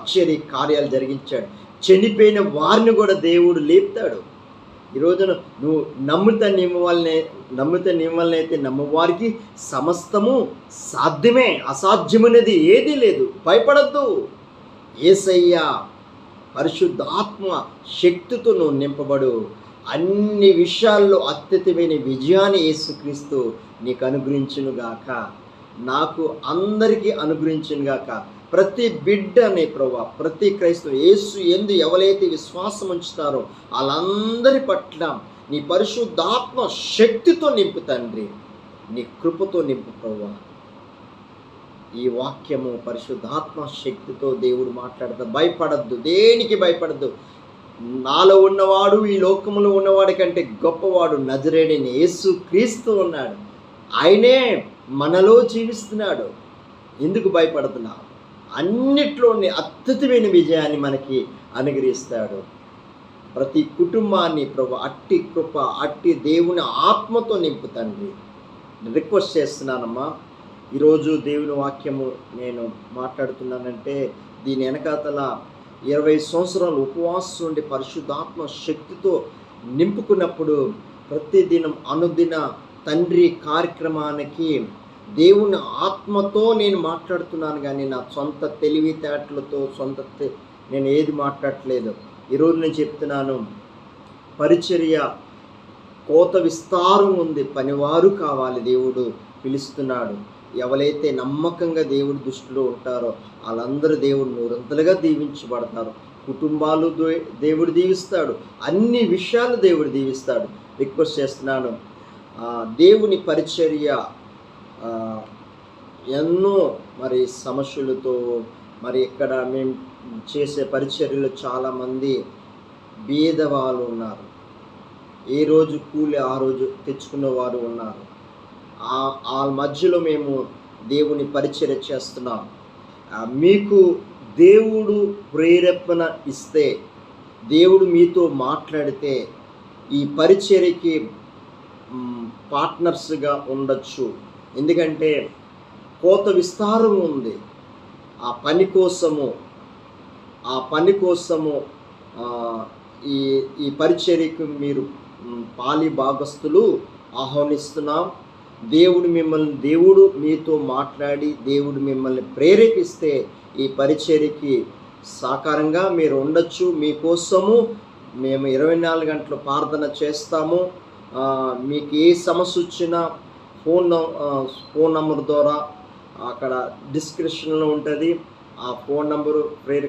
ఆశ్చర్య కార్యాలు జరిగించాడు. చనిపోయిన వారిని కూడా దేవుడు లేపుతాడు. ఈ రోజున నువ్వు నమ్మితే నిమ్మవలనైతే నమ్మవారికి సమస్తము సాధ్యమే. అసాధ్యమనేది ఏదీ లేదు. భయపడద్దు. యేసయ్య పరిశుద్ధాత్మ శక్తితో నువ్వు నింపబడు. అన్ని విషయాల్లో అత్యధికమైన విజయాన్ని యేసుక్రీస్తు నీకు అనుగ్రహించునుగాక, నాకు అందరికీ అనుగ్రహించునుగాక. ప్రతి బిడ్డని ప్రభువా, ప్రతి క్రైస్తవ యేసు యందు ఎవరైతే విశ్వాసం ఉంచుతారో వాళ్ళందరి పట్ల నీ పరిశుద్ధాత్మ శక్తితో నింపు తండ్రి, నీ కృపతో నింపు ప్రభువా. ఈ వాక్యము పరిశుద్ధాత్మ శక్తితో దేవుడు మాట్లాడతాడు. భయపడద్దు, దేనికి భయపడద్దు. నాలో ఉన్నవాడు ఈ లోకములో ఉన్నవాడి కంటే గొప్పవాడు నజరేయుడైన యేసు క్రీస్తు ఉన్నాడు. ఆయనే మనలో జీవిస్తున్నాడు. ఎందుకు భయపడుతున్నావు? అన్నిట్లోని అద్భుతమైన విజయాన్ని మనకి అనుగ్రహిస్తాడు. ప్రతి కుటుంబాన్ని ప్రభు అట్టి కృప, అట్టి దేవుని ఆత్మతో నింపు తండ్రి. రిక్వెస్ట్ చేస్తున్నానమ్మా. ఈరోజు దేవుని వాక్యము నేను మాట్లాడుతున్నానంటే దీని వెనకాతల 20 సంవత్సరాలు ఉపవాసం ఉండి పరిశుద్ధాత్మ శక్తితో నింపుకున్నప్పుడు ప్రతిదినం అనుదిన తండ్రి కార్యక్రమానికి దేవుని ఆత్మతో నేను మాట్లాడుతున్నాను, కానీ నా సొంత తెలివితేటలతో నేను ఏది మాట్లాడట్లేదు. ఈరోజు నేను చెప్తున్నాను, పరిచర్య కోత విస్తారం ఉంది, పనివారు కావాలి. దేవుడు పిలుస్తున్నాడు. ఎవరైతే నమ్మకంగా దేవుడి దృష్టిలో ఉంటారో వాళ్ళందరూ దేవుడు నూరంతలుగా దీవించబడతారు. కుటుంబాలు దేవుడు దీవిస్తాడు. అన్ని విషయాలు దేవుడు దీవిస్తాడు. రిక్వెస్ట్ చేస్తున్నాను. దేవుని పరిచర్య ఎన్నో మరి సమస్యలతో మరి ఇక్కడ మేము చేసే పరిచర్యలో చాలామంది బీదవాళ్ళు ఉన్నారు. ఏ రోజు కూలి ఆ రోజు తెచ్చుకున్న వారు ఉన్నారు. ఆ మధ్యలో మేము దేవుని పరిచర్య చేస్తున్నాం. మీకు దేవుడు ప్రేరేపణ ఇస్తే, దేవుడు మీతో మాట్లాడితే ఈ పరిచర్యకి పార్ట్నర్స్గా ఉండొచ్చు. ఎందుకంటే కోత విస్తారం ఉంది. ఆ పని కోసము ఈ పరిచర్యకు మీరు పాలి భాగస్తులు ఆహ్వానిస్తున్నాం. దేవుడు మీతో మాట్లాడి దేవుడు మిమ్మల్ని ప్రేరేపిస్తే ఈ పరిచర్యకి సాకారంగా మీరు ఉండొచ్చు. మీకోసము మేము 24 గంటలు ప్రార్థన చేస్తాము. మీకు ఏ సమస్య వచ్చినా ఫోన్ నంబర్ ద్వారా అక్కడ డిస్క్రిప్షన్లో ఉంటుంది. ఆ ఫోన్ నంబరు